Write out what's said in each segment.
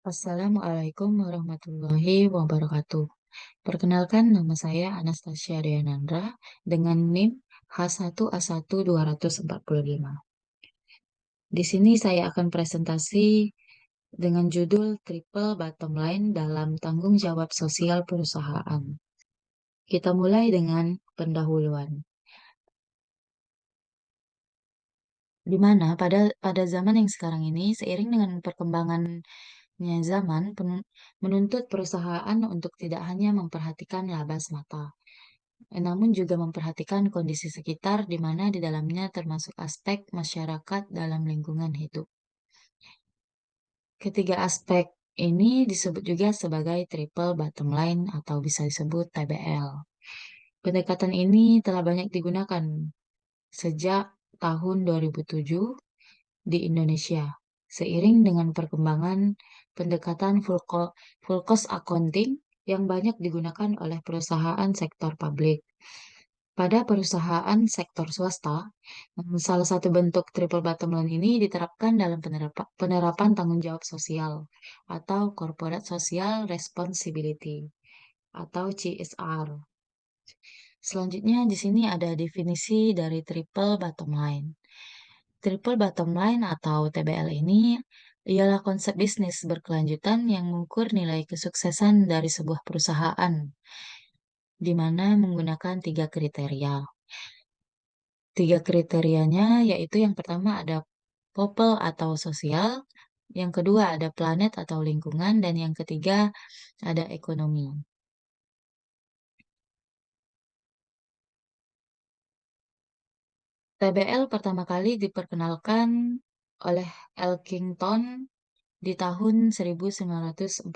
Assalamualaikum warahmatullahi wabarakatuh. Perkenalkan nama saya Anastasia Deanandra dengan NIM H1A1 245. Di sini saya akan presentasi dengan judul Triple Bottom Line dalam Tanggung Jawab Sosial Perusahaan. Kita mulai dengan pendahuluan. Di mana pada zaman yang sekarang ini, seiring dengan perkembangannya zaman, menuntut perusahaan untuk tidak hanya memperhatikan laba semata, namun juga memperhatikan kondisi sekitar di mana di dalamnya termasuk aspek masyarakat dalam lingkungan hidup. Ketiga aspek ini disebut juga sebagai triple bottom line atau bisa disebut TBL. Pendekatan ini telah banyak digunakan sejak tahun 2007 di Indonesia, seiring dengan perkembangan pendekatan full cost accounting yang banyak digunakan oleh perusahaan sektor publik. Pada perusahaan sektor swasta, salah satu bentuk triple bottom line ini diterapkan dalam penerapan tanggung jawab sosial atau Corporate Social Responsibility atau CSR. Selanjutnya di sini ada definisi dari triple bottom line. Triple bottom line atau TBL ini ialah konsep bisnis berkelanjutan yang mengukur nilai kesuksesan dari sebuah perusahaan, di mana menggunakan tiga kriteria. Tiga kriterianya yaitu yang pertama ada people atau sosial, yang kedua ada planet atau lingkungan, dan yang ketiga ada ekonomi. TBL pertama kali diperkenalkan oleh Elkington di tahun 1945,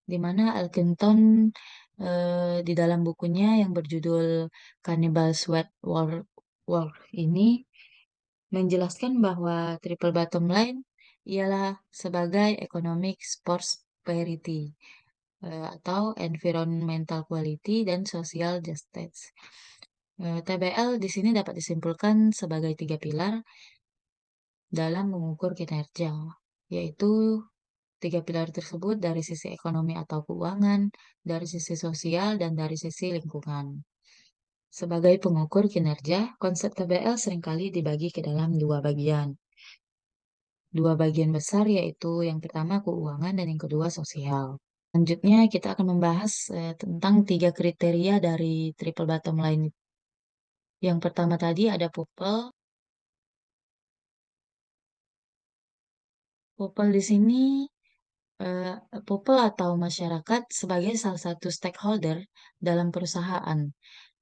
di mana Elkington di dalam bukunya yang berjudul Cannibal Sweat War ini menjelaskan bahwa triple bottom line ialah sebagai economic prosperity atau environmental quality dan social justice. TBL di sini dapat disimpulkan sebagai tiga pilar dalam mengukur kinerja, yaitu tiga pilar tersebut dari sisi ekonomi atau keuangan, dari sisi sosial, dan dari sisi lingkungan. Sebagai pengukur kinerja, konsep TBL seringkali dibagi ke dalam dua bagian. Dua bagian besar yaitu yang pertama keuangan dan yang kedua sosial. Selanjutnya kita akan membahas tentang tiga kriteria dari triple bottom line. Yang pertama tadi ada people. People di sini eh, people atau masyarakat sebagai salah satu stakeholder dalam perusahaan.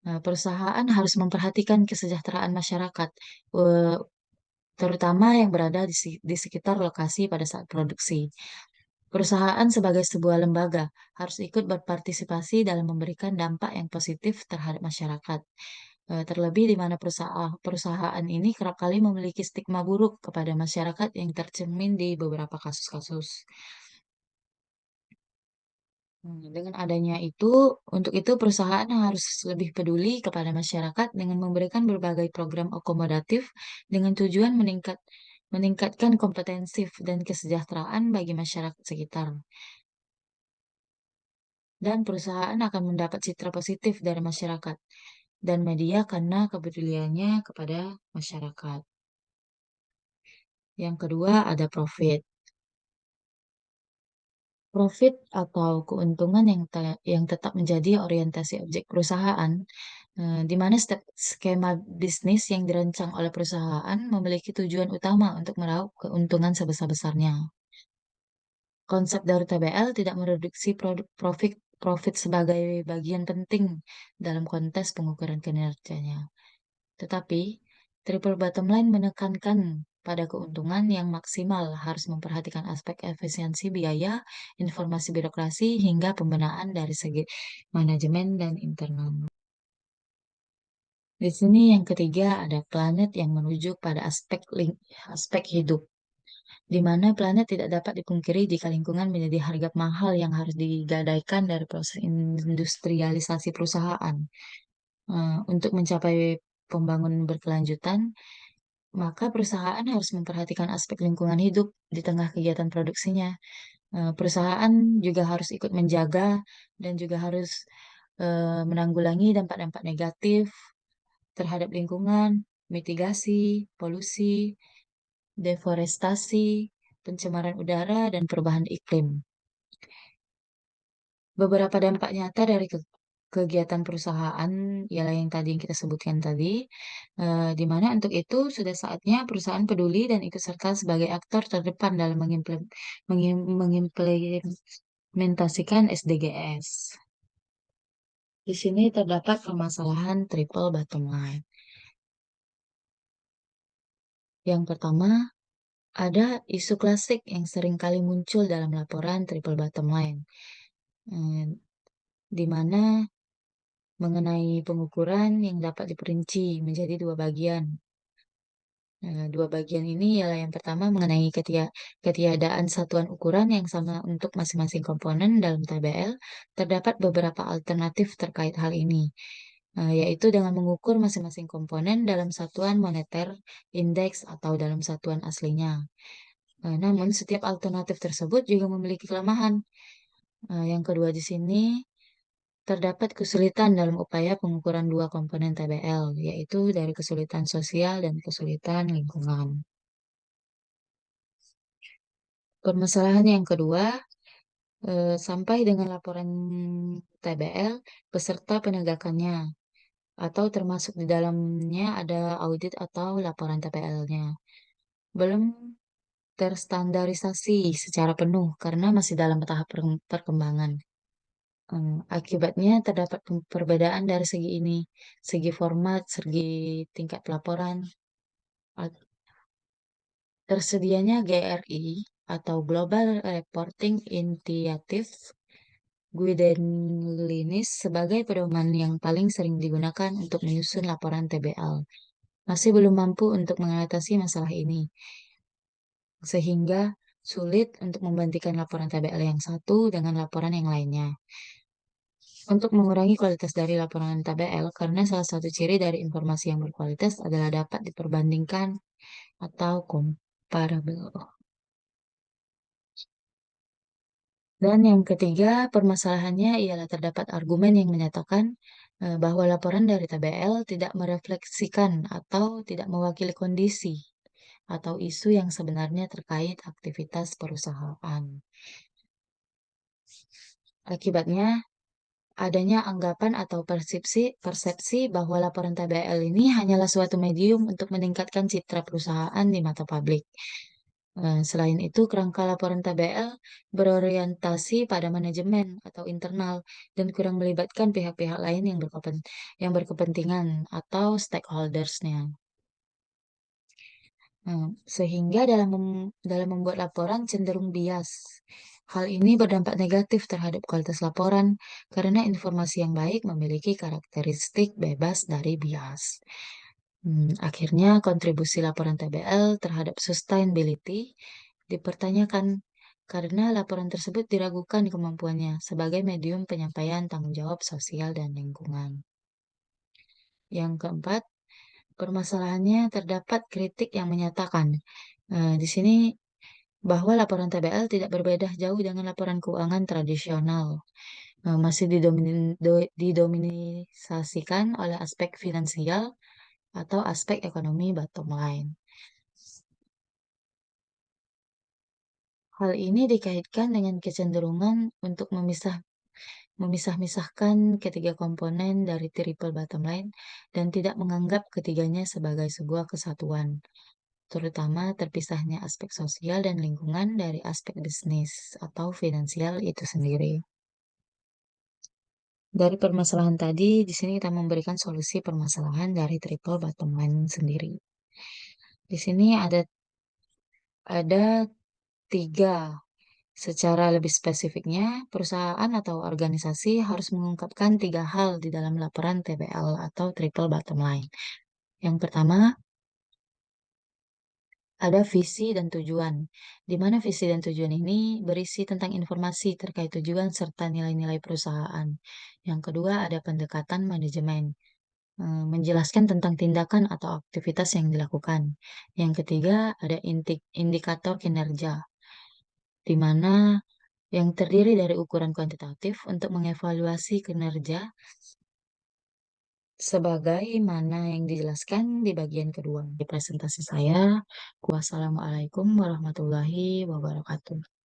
Perusahaan harus memperhatikan kesejahteraan masyarakat, eh, terutama yang berada di sekitar lokasi pada saat produksi. Perusahaan sebagai sebuah lembaga harus ikut berpartisipasi dalam memberikan dampak yang positif terhadap masyarakat. Terlebih di mana perusahaan ini kerap kali memiliki stigma buruk kepada masyarakat yang tercermin di beberapa kasus-kasus. Dengan adanya itu, untuk itu perusahaan harus lebih peduli kepada masyarakat dengan memberikan berbagai program akomodatif dengan tujuan meningkatkan kompetensi dan kesejahteraan bagi masyarakat sekitar. Dan perusahaan akan mendapat citra positif dari masyarakat dan media karena kepeduliannya kepada masyarakat. Yang kedua ada profit. Profit atau keuntungan yang tetap menjadi orientasi objek perusahaan, di mana setiap skema bisnis yang dirancang oleh perusahaan memiliki tujuan utama untuk meraup keuntungan sebesar-besarnya. Konsep dari TBL tidak mereduksi profit sebagai bagian penting dalam konteks pengukuran kinerjanya. Tetapi, triple bottom line menekankan pada keuntungan yang maksimal harus memperhatikan aspek efisiensi biaya, informasi birokrasi, hingga pembenahan dari segi manajemen dan internal. Di sini yang ketiga ada planet yang menuju pada aspek hidup, di mana planet tidak dapat dipungkiri jika lingkungan menjadi harga mahal yang harus digadaikan dari proses industrialisasi perusahaan. Untuk mencapai pembangunan berkelanjutan, maka perusahaan harus memperhatikan aspek lingkungan hidup di tengah kegiatan produksinya. Perusahaan juga harus ikut menjaga dan juga harus menanggulangi dampak-dampak negatif terhadap lingkungan, mitigasi, polusi, deforestasi, pencemaran udara, dan perubahan iklim. Beberapa dampak nyata dari kegiatan perusahaan ialah yang tadi yang kita sebutkan tadi, di mana untuk itu sudah saatnya perusahaan peduli dan ikut serta sebagai aktor terdepan dalam mengimplementasikan SDGs. Di sini terdapat permasalahan triple bottom line. Yang pertama, ada isu klasik yang sering kali muncul dalam laporan triple bottom line, eh, di mana mengenai pengukuran yang dapat diperinci menjadi dua bagian. Dua bagian ini ialah yang pertama mengenai ketiadaan satuan ukuran yang sama untuk masing-masing komponen dalam TBL. Terdapat beberapa alternatif terkait hal ini, yaitu dengan mengukur masing-masing komponen dalam satuan moneter, indeks, atau dalam satuan aslinya. Namun, setiap alternatif tersebut juga memiliki kelemahan. Yang kedua di sini, terdapat kesulitan dalam upaya pengukuran dua komponen TBL, yaitu dari kesulitan sosial dan kesulitan lingkungan. Permasalahan yang kedua, sampai dengan laporan TBL beserta penegakannya, atau termasuk di dalamnya ada audit atau laporan TBL-nya. Belum terstandarisasi secara penuh karena masih dalam tahap perkembangan. Akibatnya terdapat perbedaan dari segi ini, segi format, segi tingkat pelaporan, tersedianya GRI atau Global Reporting Initiative Guidelinis sebagai pedoman yang paling sering digunakan untuk menyusun laporan TBL. Masih belum mampu untuk mengatasi masalah ini, sehingga sulit untuk membandingkan laporan TBL yang satu dengan laporan yang lainnya. Untuk mengurangi kualitas dari laporan TBL, karena salah satu ciri dari informasi yang berkualitas adalah dapat diperbandingkan atau comparable. Dan yang ketiga, permasalahannya ialah terdapat argumen yang menyatakan bahwa laporan dari TBL tidak merefleksikan atau tidak mewakili kondisi atau isu yang sebenarnya terkait aktivitas perusahaan. Akibatnya, adanya anggapan atau persepsi bahwa laporan TBL ini hanyalah suatu medium untuk meningkatkan citra perusahaan di mata publik. Selain itu, kerangka laporan TBL berorientasi pada manajemen atau internal dan kurang melibatkan pihak-pihak lain yang berkepentingan atau stakeholders-nya. Sehingga dalam membuat laporan cenderung bias. Hal ini berdampak negatif terhadap kualitas laporan karena informasi yang baik memiliki karakteristik bebas dari bias. Akhirnya kontribusi laporan TBL terhadap sustainability dipertanyakan karena laporan tersebut diragukan kemampuannya sebagai medium penyampaian tanggung jawab sosial dan lingkungan. Yang keempat, permasalahannya terdapat kritik yang menyatakan di sini bahwa laporan TBL tidak berbeda jauh dengan laporan keuangan tradisional. Masih didominasikan oleh aspek finansial atau aspek ekonomi bottom line. Hal ini dikaitkan dengan kecenderungan untuk memisah-misahkan ketiga komponen dari triple bottom line dan tidak menganggap ketiganya sebagai sebuah kesatuan, terutama terpisahnya aspek sosial dan lingkungan dari aspek bisnis atau finansial itu sendiri. Dari permasalahan tadi, di sini kita memberikan solusi permasalahan dari triple bottom line sendiri. Di sini ada tiga. Secara lebih spesifiknya, perusahaan atau organisasi harus mengungkapkan tiga hal di dalam laporan TBL atau triple bottom line. Yang pertama, ada visi dan tujuan, di mana visi dan tujuan ini berisi tentang informasi terkait tujuan serta nilai-nilai perusahaan. Yang kedua, ada pendekatan manajemen, menjelaskan tentang tindakan atau aktivitas yang dilakukan. Yang ketiga, ada indikator kinerja, di mana yang terdiri dari ukuran kuantitatif untuk mengevaluasi kinerja sebagaimana yang dijelaskan di bagian kedua di presentasi saya. Wassalamualaikum warahmatullahi wabarakatuh.